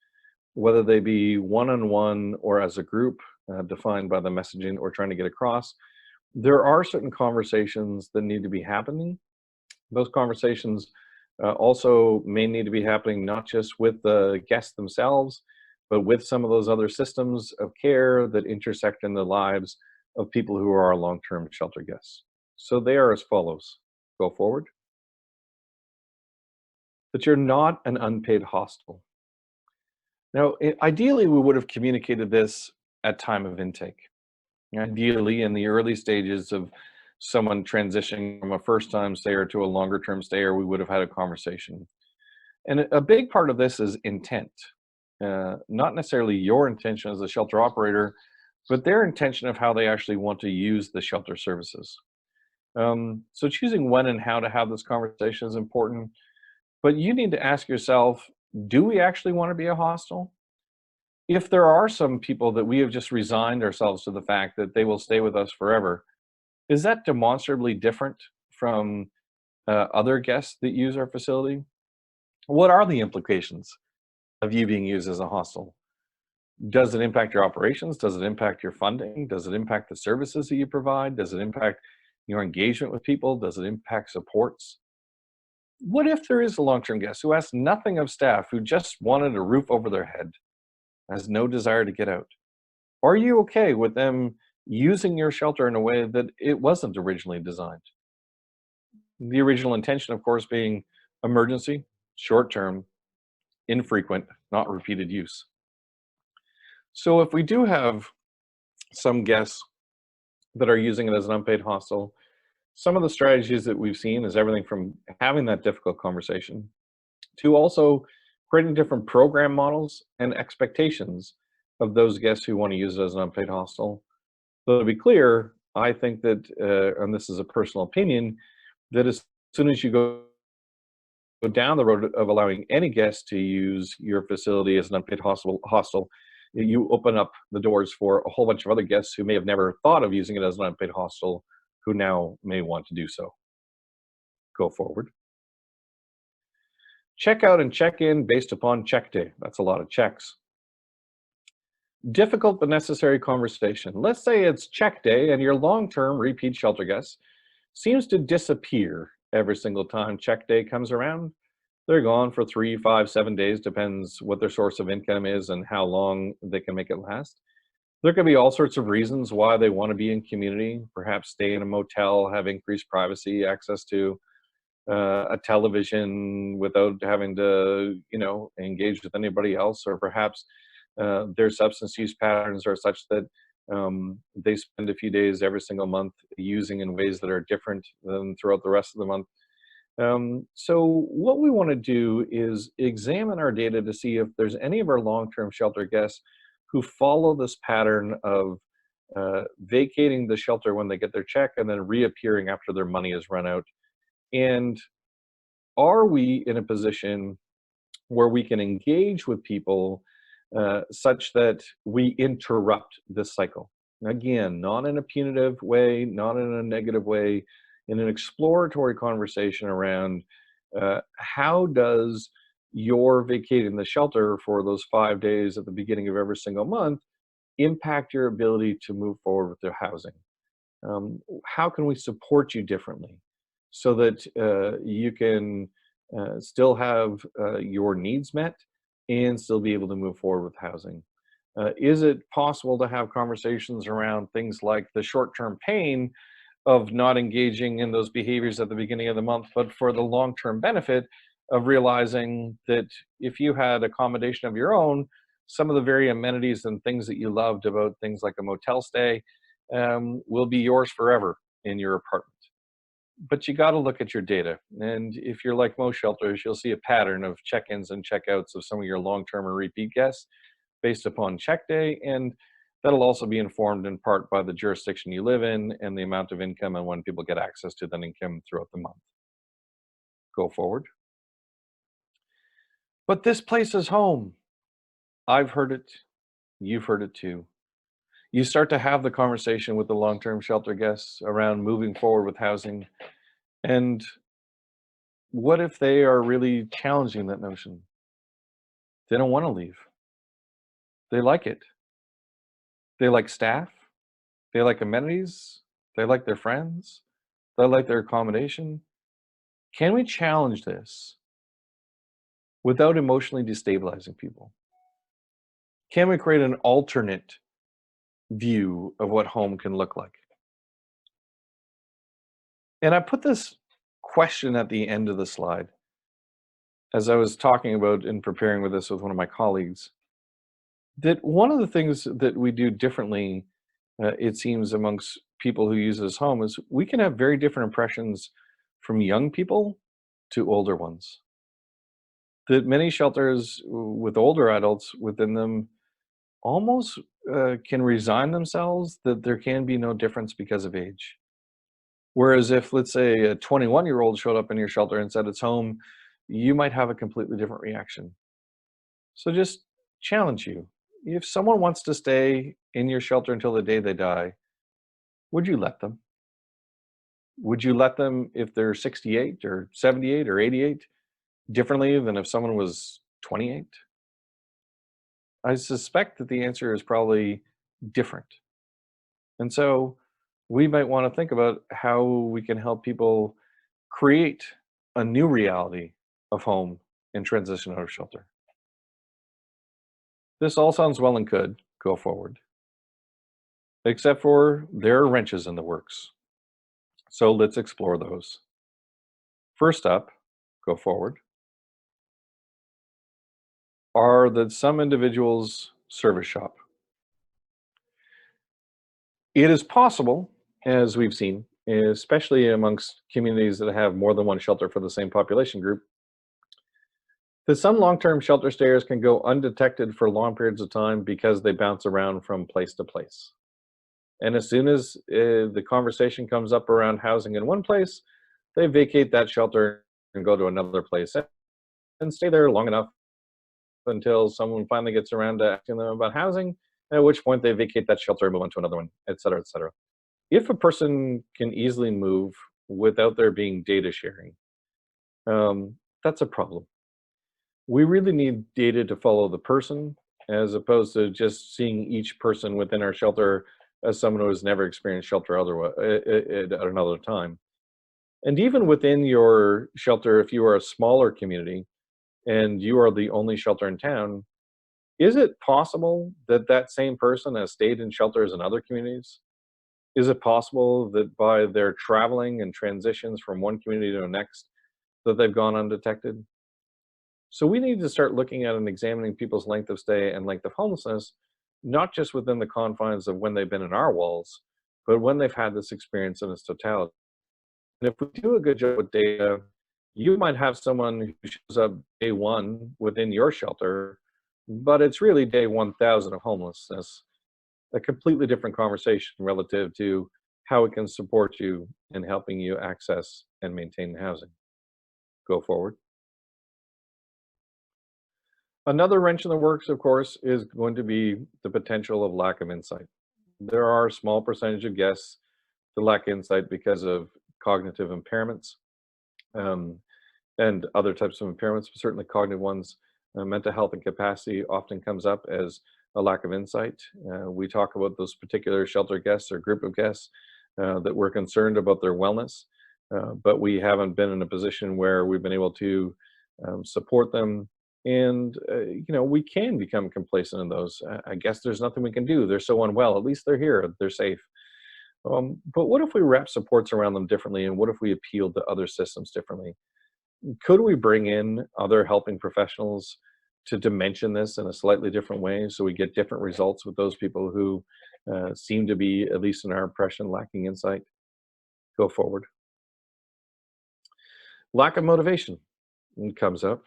whether they be one-on-one or as a group, defined by the messaging we're trying to get across, there are certain conversations that need to be happening. Those conversations also may need to be happening not just with the guests themselves, but with some of those other systems of care that intersect in the lives of people who are our long-term shelter guests. So they are as follows. Go forward. That you're not an unpaid hostel. Now, ideally, we would have communicated this at time of intake. Ideally, in the early stages of someone transitioning from a first-time stayer to a longer-term stayer, we would have had a conversation. And a big part of this is intent, not necessarily your intention as a shelter operator, but their intention of how they actually want to use the shelter services. So choosing when and how to have this conversation is important, but you need to ask yourself, do we actually want to be a hostel? If there are some people that we have just resigned ourselves to the fact that they will stay with us forever, is that demonstrably different from other guests that use our facility? What are the implications of you being used as a hostel? Does it impact your operations? Does it impact your funding? Does it impact the services that you provide? Does it impact your engagement with people? Does it impact supports? What if there is a long-term guest who asks nothing of staff, who just wanted a roof over their head, has no desire to get out? Are you okay with them using your shelter in a way that it wasn't originally designed? The original intention, of course, being emergency, short-term, infrequent, not repeated use. So if we do have some guests that are using it as an unpaid hostel, some of the strategies that we've seen is everything from having that difficult conversation to also creating different program models and expectations of those guests who want to use it as an unpaid hostel. So to be clear, I think that, and this is a personal opinion, that as soon as you go down the road of allowing any guest to use your facility as an unpaid hostel, you open up the doors for a whole bunch of other guests who may have never thought of using it as an unpaid hostel, who now may want to do so. Go forward. Check out and check in based upon check day. That's a lot of checks. Difficult but necessary conversation. Let's say it's check day and your long-term repeat shelter guest seems to disappear every single time check day comes around. They're gone for 3, 5, 7 days, depends what their source of income is and how long they can make it last. There could be all sorts of reasons why they want to be in community, perhaps stay in a motel, have increased privacy, access to a television without having to, engage with anybody else, or perhaps their substance use patterns are such that they spend a few days every single month using in ways that are different than throughout the rest of the month. So what we want to do is examine our data to see if there's any of our long-term shelter guests who follow this pattern of vacating the shelter when they get their check and then reappearing after their money is run out. And are we in a position where we can engage with people such that we interrupt this cycle? Again, not in a punitive way, not in a negative way, in an exploratory conversation around how does your vacating the shelter for those 5 days at the beginning of every single month impact your ability to move forward with their housing? How can we support you differently so that you can still have your needs met and still be able to move forward with housing? Is it possible to have conversations around things like the short-term pain of not engaging in those behaviors at the beginning of the month, but for the long-term benefit of realizing that if you had accommodation of your own, some of the very amenities and things that you loved about things like a motel stay will be yours forever in your apartment. But you got to look at your data. And if you're like most shelters, you'll see a pattern of check-ins and check-outs of some of your long-term or repeat guests based upon check day. And that'll also be informed in part by the jurisdiction you live in and the amount of income and when people get access to that income throughout the month. Go forward. But this place is home. I've heard it. you've heard it too. You start to have the conversation with the long-term shelter guests around moving forward with housing. And what if they are really challenging that notion? They don't want to leave. They like it. They like staff. They like amenities. They like their friends. They like their accommodation. Can we challenge this without emotionally destabilizing people? Can we create an alternate view of what home can look like? And I put this question at the end of the slide as I was talking about and preparing with this with one of my colleagues, that one of the things that we do differently, it seems, amongst people who use this home is we can have very different impressions from young people to older ones. That many shelters with older adults within them almost can resign themselves that there can be no difference because of age. Whereas if, let's say, a 21-year-old showed up in your shelter and said it's home, you might have a completely different reaction. So just challenge you. If someone wants to stay in your shelter until the day they die, would you let them? Would you let them if they're 68 or 78 or 88 differently than if someone was 28? I suspect that the answer is probably different. And so we might want to think about how we can help people create a new reality of home and transition out of shelter. This all sounds well and good, go forward, except for there are wrenches in the works. So let's explore those. First up, go forward, are that some individuals service shop. It is possible, as we've seen, especially amongst communities that have more than one shelter for the same population group, that some long-term shelter stayers can go undetected for long periods of time because they bounce around from place to place. And as soon as the conversation comes up around housing in one place, they vacate that shelter and go to another place and stay there long enough until someone finally gets around to asking them about housing, at which point they vacate that shelter and move on to another one, et cetera, et cetera. If a person can easily move without there being data sharing, that's a problem. We really need data to follow the person as opposed to just seeing each person within our shelter as someone who has never experienced shelter otherwise, at another time. And even within your shelter, if you are a smaller community and you are the only shelter in town, is it possible that that same person has stayed in shelters in other communities? Is it possible that by their traveling and transitions from one community to the next, that they've gone undetected? So we need to start looking at and examining people's length of stay and length of homelessness, not just within the confines of when they've been in our walls, but when they've had this experience in its totality. And if we do a good job with data, you might have someone who shows up day one within your shelter, but it's really day 1000 of homelessness, a completely different conversation relative to how it can support you in helping you access and maintain housing. Go forward. Another wrench in the works, of course, is going to be the potential of lack of insight. There are a small percentage of guests that lack insight because of cognitive impairments um, and other types of impairments, but certainly cognitive ones. Mental health and capacity often comes up as a lack of insight. We talk about those particular shelter guests or group of guests that we're concerned about their wellness, but we haven't been in a position where we've been able to support them. And we can become complacent in those. I guess there's nothing we can do. They're so unwell. At least they're here. They're safe. But what if we wrap supports around them differently? And what if we appeal to other systems differently? Could we bring in other helping professionals to dimension this in a slightly different way so we get different results with those people who seem to be, at least in our impression, lacking insight? Go forward. Lack of motivation comes up.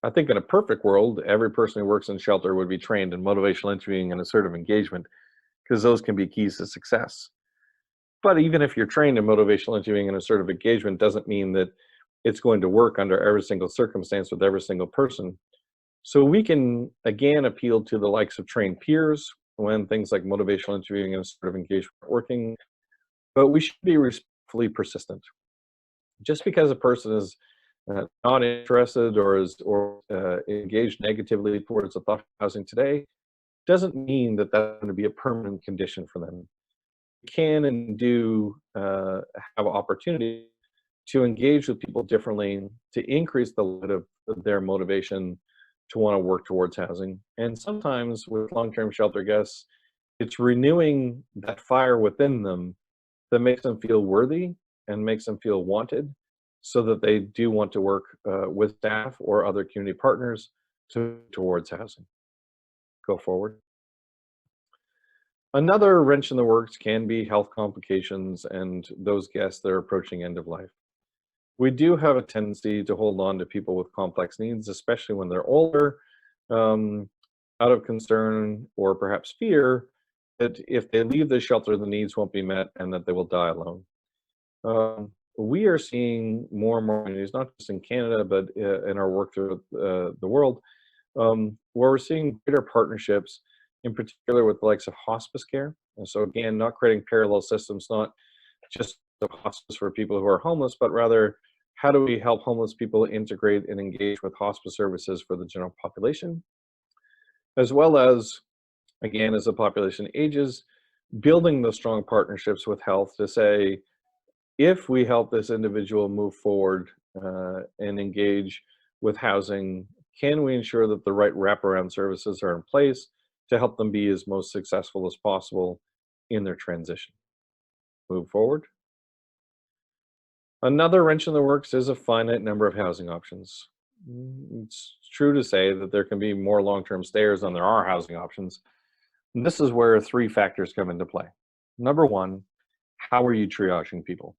I think in a perfect world, every person who works in shelter would be trained in motivational interviewing and assertive engagement because those can be keys to success. But even if you're trained in motivational interviewing and assertive engagement doesn't mean that it's going to work under every single circumstance with every single person. So we can, again, appeal to the likes of trained peers when things like motivational interviewing and assertive engagement are working, but we should be respectfully persistent. Just because a person is not interested or engaged negatively towards the thought of housing today doesn't mean that that's going to be a permanent condition for them. We can and do have opportunity to engage with people differently to increase the level of their motivation to want to work towards housing. And sometimes with long-term shelter guests, it's renewing that fire within them that makes them feel worthy and makes them feel wanted so that they do want to work with staff or other community partners towards housing. Go forward. Another wrench in the works can be health complications and those guests that are approaching end of life. We do have a tendency to hold on to people with complex needs, especially when they're older, um, out of concern or perhaps fear that if they leave the shelter, the needs won't be met and that they will die alone. We are seeing more and more communities, not just in Canada, but in our work through the world, where we're seeing greater partnerships, in particular with the likes of hospice care. And so again, not creating parallel systems, not just the hospice for people who are homeless, but rather how do we help homeless people integrate and engage with hospice services for the general population, as well as, again, as the population ages, building those strong partnerships with health to say, if we help this individual move forward and engage with housing, can we ensure that the right wraparound services are in place to help them be as most successful as possible in their transition? Move forward. Another wrench in the works is a finite number of housing options. It's true to say that there can be more long-term stayers than there are housing options. And this is where three factors come into play. Number one, how are you triaging people?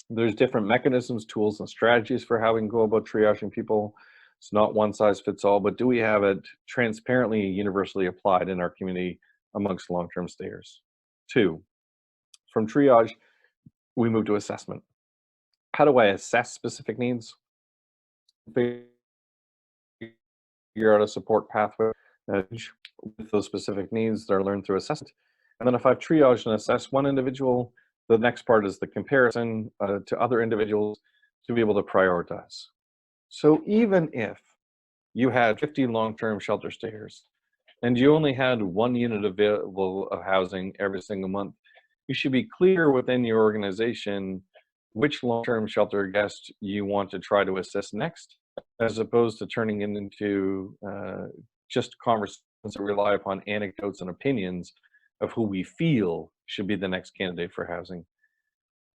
There's different mechanisms, tools, and strategies for how we can go about triaging people. It's not one size fits all, but do we have it transparently, universally applied in our community amongst long-term stayers? Two, from triage, we move to assessment. How do I assess specific needs? Figure out a support pathway with those specific needs that are learned through assessment. And then if I've triaged and assessed one individual, the next part is the comparison to other individuals to be able to prioritize. So even if you had 50 long-term shelter stayers and you only had one unit available of housing every single month, you should be clear within your organization which long-term shelter guest you want to try to assist next, as opposed to turning it into just conversations that rely upon anecdotes and opinions of who we feel should be the next candidate for housing.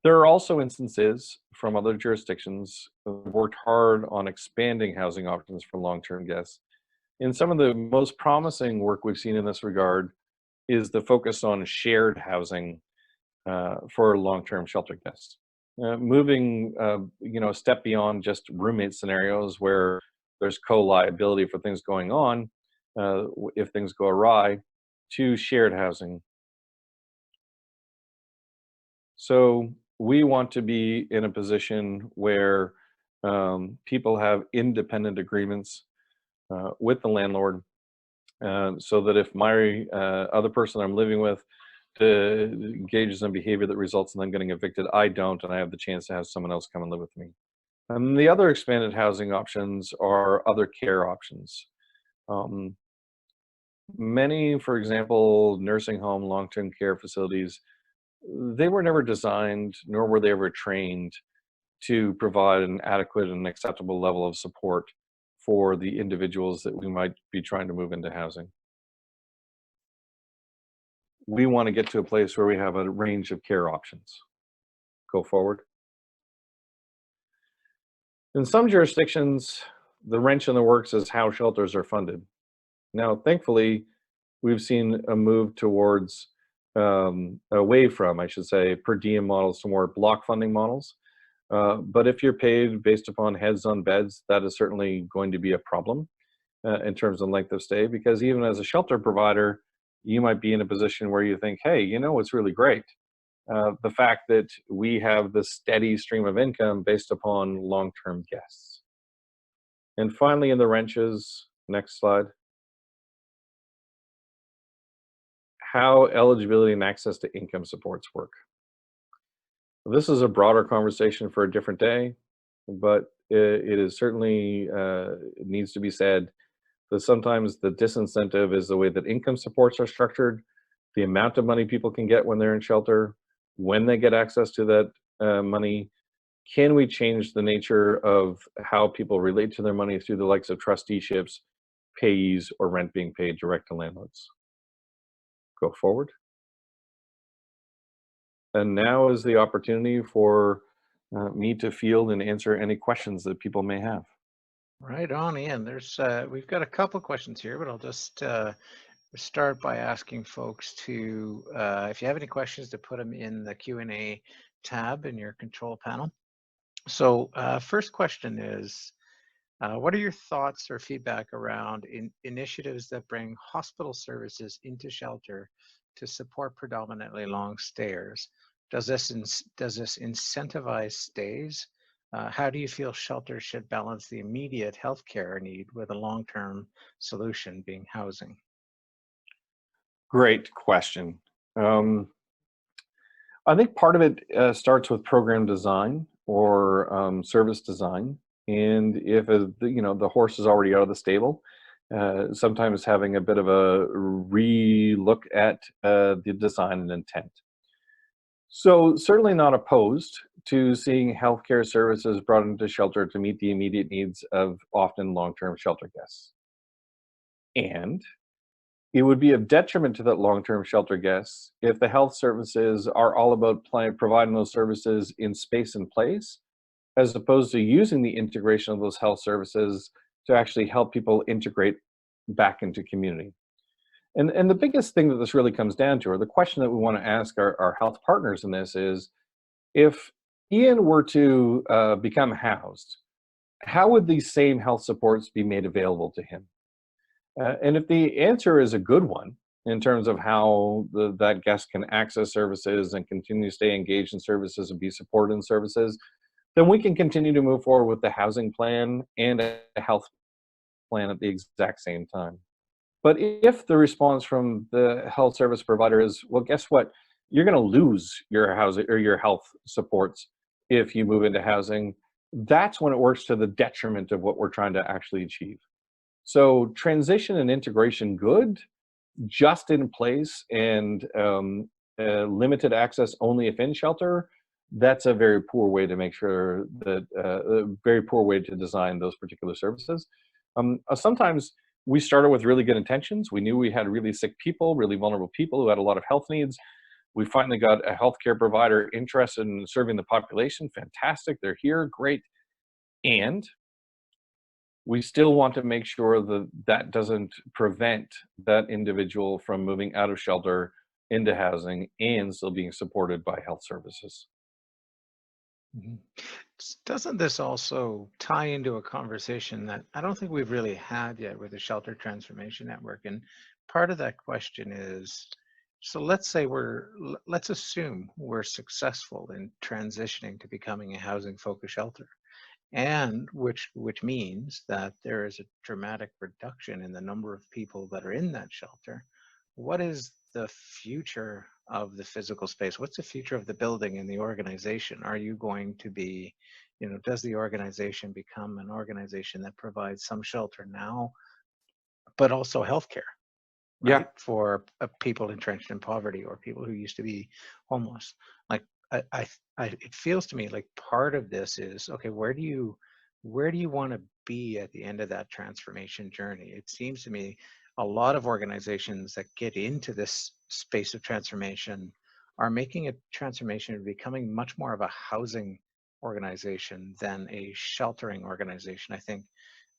There are also instances from other jurisdictions that have worked hard on expanding housing options for long-term guests. And some of the most promising work we've seen in this regard is the focus on shared housing for long-term shelter guests. Moving a step beyond just roommate scenarios where there's co-liability for things going on if things go awry, to shared housing. So we want to be in a position where people have independent agreements with the landlord, so that if my other person I'm living with engages in behavior that results in them getting evicted, I don't, and I have the chance to have someone else come and live with me. And the other expanded housing options are other care options. Many, for example, nursing home, long-term care facilities, they were never designed, nor were they ever trained to provide an adequate and acceptable level of support for the individuals that we might be trying to move into housing. We want to get to a place where we have a range of care options. Go forward. In some jurisdictions, the wrench in the works is how shelters are funded. Now, thankfully, we've seen a move towards, away from, I should say, per diem models to more block funding models. But if you're paid based upon heads on beds, that is certainly going to be a problem in terms of length of stay, because even as a shelter provider, you might be in a position where you think, hey, you know what's really great? The fact that we have this steady stream of income based upon long-term guests. And finally, in the wrenches, Next slide. How eligibility and access to income supports work. This is a broader conversation for a different day, but it is certainly it needs to be said that sometimes the disincentive is the way that income supports are structured, the amount of money people can get when they're in shelter, when they get access to that money. Can we change the nature of how people relate to their money through the likes of trusteeships, payees, or rent being paid direct to landlords? Go forward. And now is the opportunity for me to field and answer any questions that people may have. Right on, Ian. We've got a couple questions here, but I'll just start by asking folks to, if you have any questions, to put them in the Q&A tab in your control panel. So first question is, what are your thoughts or feedback around initiatives that bring hospital services into shelter to support predominantly long stayers? Does this incentivize stays? How do you feel shelter should balance the immediate healthcare need with a long-term solution being housing? Great question. I think part of it starts with program design or service design. And if the horse is already out of the stable, sometimes having a bit of a re-look at the design and intent. So certainly not opposed to seeing healthcare services brought into shelter to meet the immediate needs of often long-term shelter guests. And it would be of detriment to that long-term shelter guests if the health services are all about providing those services in space and place, as opposed to using the integration of those health services to actually help people integrate back into community. And the biggest thing that this really comes down to, or the question that we want to ask our health partners in this is, if Ian were to become housed, how would these same health supports be made available to him? And if the answer is a good one in terms of how that guest can access services and continue to stay engaged in services and be supported in services, then we can continue to move forward with the housing plan and a health plan at the exact same time. But if the response from the health service provider is, well, guess what? You're going to lose your housing or your health supports if you move into housing. That's when it works to the detriment of what we're trying to actually achieve. So transition and integration good, just in place and limited access only if in shelter, that's a very poor way to make sure that, a very poor way to design those particular services. Sometimes we started with really good intentions. We knew we had really sick people, really vulnerable people who had a lot of health needs. We finally got a healthcare provider interested in serving the population. Fantastic, they're here, great. And we still want to make sure that that doesn't prevent that individual from moving out of shelter into housing and still being supported by health services. Mhm. Doesn't this also tie into a conversation that I don't think we've really had yet with the Shelter Transformation Network? And part of that question is, so let's assume we're successful in transitioning to becoming a housing focused shelter, and which means that there is a dramatic reduction in the number of people that are in that shelter. What is the future of the physical space? What's the future of the building and the organization? Are you going to be, does the organization become an organization that provides some shelter now, but also healthcare, Yeah, right? For people entrenched in poverty or people who used to be homeless. Like it feels to me like part of this is, okay, where do you want to be at the end of that transformation journey? It seems to me a lot of organizations that get into this space of transformation are making a transformation and becoming much more of a housing organization than a sheltering organization. I think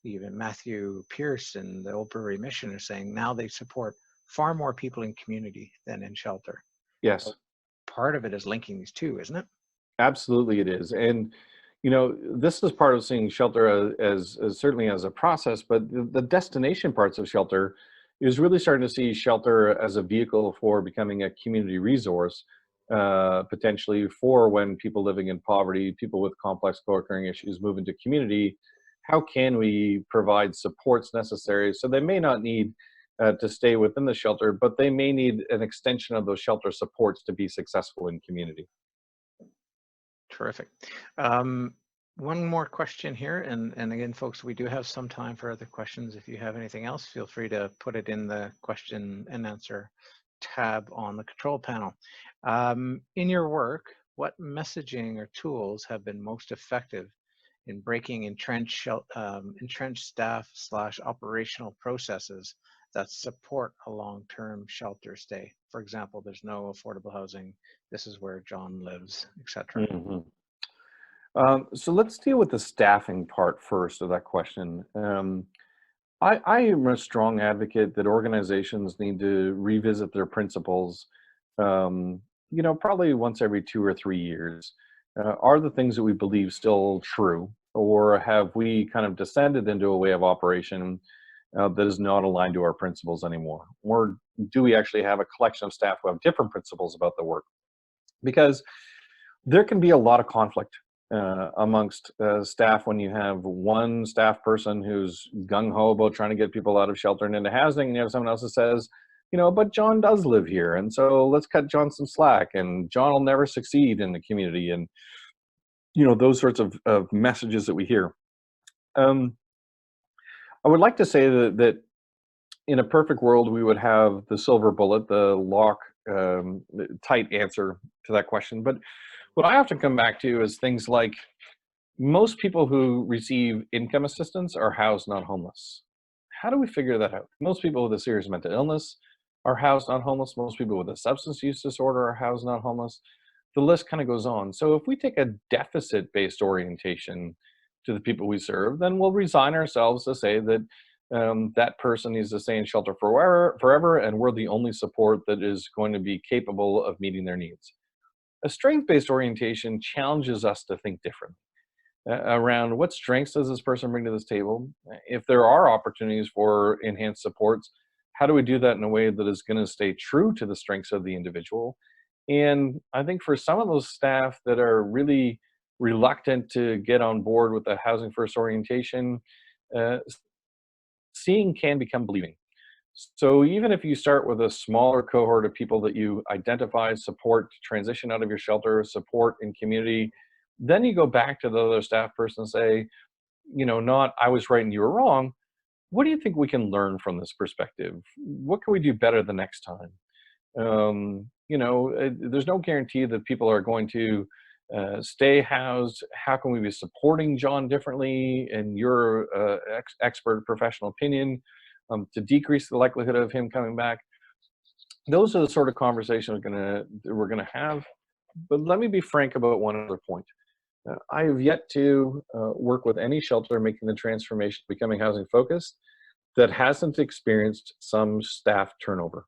even Matthew Pierce and the Old Brewery Mission are saying now they support far more people in community than in shelter. yes, So part of it is linking these two, isn't it? absolutely it is. And, this is part of seeing shelter as certainly as a process, but the destination parts of shelter is really starting to see shelter as a vehicle for becoming a community resource, potentially for when people living in poverty, people with complex co-occurring issues move into community. how can we provide supports necessary? So they may not need to stay within the shelter, but they may need an extension of those shelter supports to be successful in community. Terrific. One more question here, and again, folks, we do have some time for other questions. If you have anything else, feel free to put it in the question and answer tab on the control panel. In your work, what messaging or tools have been most effective in breaking entrenched staff / operational processes that support a long-term shelter stay? For example, there's no affordable housing. This is where John lives, etc. So let's deal with the staffing part first of that question. I am a strong advocate that organizations need to revisit their principles, probably once every 2 or 3 years. Are the things that we believe still true, or have we kind of descended into a way of operation that is not aligned to our principles anymore? Or do we actually have a collection of staff who have different principles about the work? Because there can be a lot of conflict amongst staff when you have one staff person who's gung-ho about trying to get people out of shelter and into housing, and you have someone else that says, but John does live here, and so let's cut John some slack, and John will never succeed in the community, and those sorts of messages that we hear. I would like to say that in a perfect world, we would have the silver bullet, the lock, tight answer to that question. But what I often come back to is things like most people who receive income assistance are housed, not homeless. How do we figure that out? Most people with a serious mental illness are housed, not homeless. Most people with a substance use disorder are housed, not homeless. The list kind of goes on. So if we take a deficit-based orientation to the people we serve, then we'll resign ourselves to say that that person needs to stay in shelter forever, and we're the only support that is going to be capable of meeting their needs. A strength-based orientation challenges us to think differently around what strengths does this person bring to this table? If there are opportunities for enhanced supports, how do we do that in a way that is going to stay true to the strengths of the individual? And I think for some of those staff that are really reluctant to get on board with the housing first orientation, seeing can become believing. So even if you start with a smaller cohort of people that you identify, support, transition out of your shelter, support in community, then you go back to the other staff person and say, not I was right and you were wrong. What do you think we can learn from this perspective? What can we do better the next time? There's no guarantee that people are going to stay housed. How can we be supporting John differently in your expert professional opinion to decrease the likelihood of him coming back? Those are the sort of conversations we're gonna have. But let me be frank about one other point. I have yet to work with any shelter making the transformation, becoming housing focused, that hasn't experienced some staff turnover.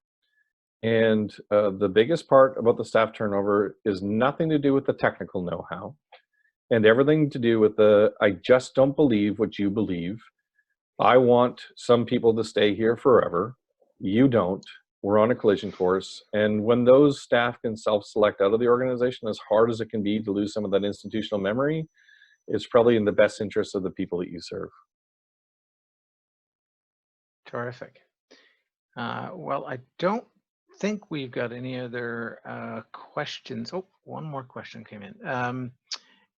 And the biggest part about the staff turnover is nothing to do with the technical know-how and everything to do with I just don't believe what you believe. I want some people to stay here forever. You don't. We're on a collision course. And when those staff can self-select out of the organization, as hard as it can be to lose some of that institutional memory, it's probably in the best interest of the people that you serve. Terrific. Well, I don't think we've got any other questions. Oh, one more question came in.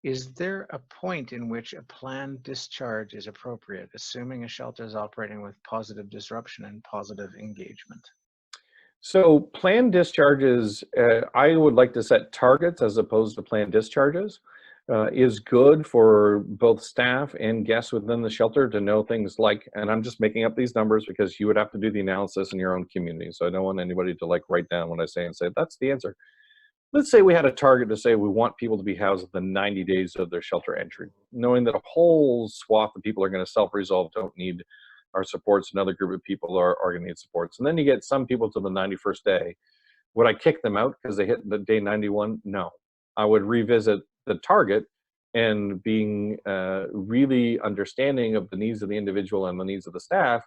Is there a point in which a planned discharge is appropriate, assuming a shelter is operating with positive disruption and positive engagement? So planned discharges, I would like to set targets as opposed to planned discharges. Is good for both staff and guests within the shelter to know things like, and I'm just making up these numbers because you would have to do the analysis in your own community. So I don't want anybody to write down what I say and say, that's the answer. Let's say we had a target to say we want people to be housed within 90 days of their shelter entry, knowing that a whole swath of people are going to self-resolve, don't need our supports. Another group of people are going to need supports. And then you get some people to the 91st day. Would I kick them out because they hit the day 91? No. I would revisit the target and being really understanding of the needs of the individual and the needs of the staff.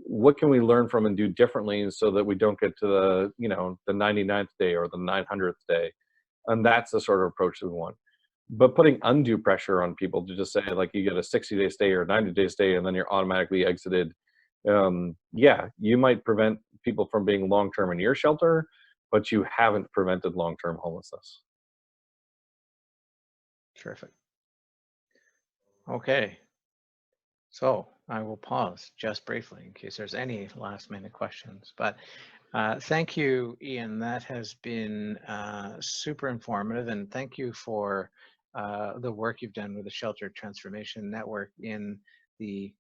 What can we learn from and do differently so that we don't get to the 99th day or the 900th day? And that's the sort of approach that we want. but putting undue pressure on people to just say like you get a 60-day stay or a 90-day stay and then you're automatically exited. Yeah, you might prevent people from being long-term in your shelter, but you haven't prevented long-term homelessness. Terrific. Okay. So I will pause just briefly in case there's any last minute questions. But thank you, Ian. That has been super informative, and thank you for the work you've done with the Shelter Transformation Network in the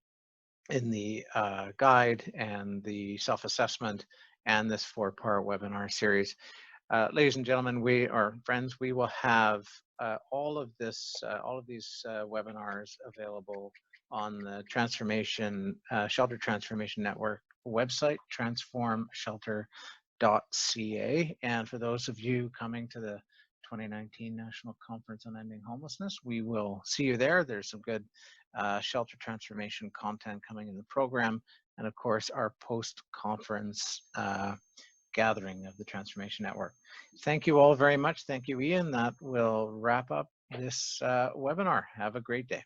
guide and the self-assessment and this 4-part webinar series. Ladies and gentlemen, friends, we will have all of these webinars available on the Shelter Transformation Network website, transformshelter.ca. And for those of you coming to the 2019 National Conference on Ending Homelessness, we will see you there. There's some good shelter transformation content coming in the program, and of course our post-conference gathering of the Transformation Network. Thank you all very much. Thank you, Ian. That will wrap up this webinar. Have a great day.